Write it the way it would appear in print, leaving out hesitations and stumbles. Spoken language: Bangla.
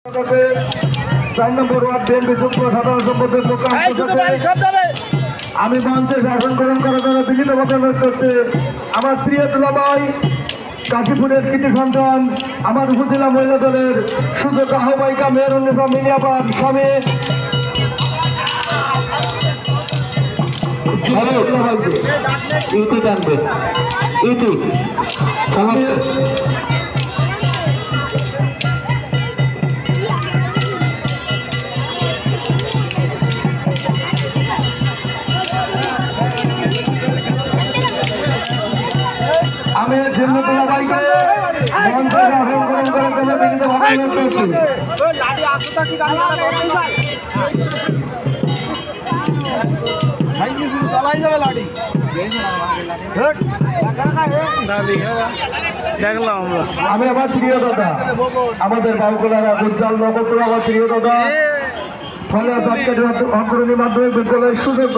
4 নম্বর ওয়ার্ড বিএনপি যুগ্ম সাধারণ সম্পাদক আমি মঞ্চে শাসন গ্রহণ করার জন্য বিনীতভাবে অনুরোধ করছি। আমার প্রিয় দুলাভাই, কাশীপুরের কৃতি সন্তান, আমার উপজেলা মহিলা দলের সুযোগ আহ্বায়িকা মেহরুন্নেসা মিনিয়াপার স্বামী আমি জিন্নতুল্লাহ ভাইকে মঞ্চে শাসন গ্রহণ করার জন্য বিনীতভাবে অনুরোধ করছি। আমি আমার প্রিয় দাদা, আমাদের বাউকলারা উজ্জ্বল নগর আমার প্রিয় দাদা ফলে অগ্রণী মাধ্যমিক বিদ্যালয়ের সুযোগ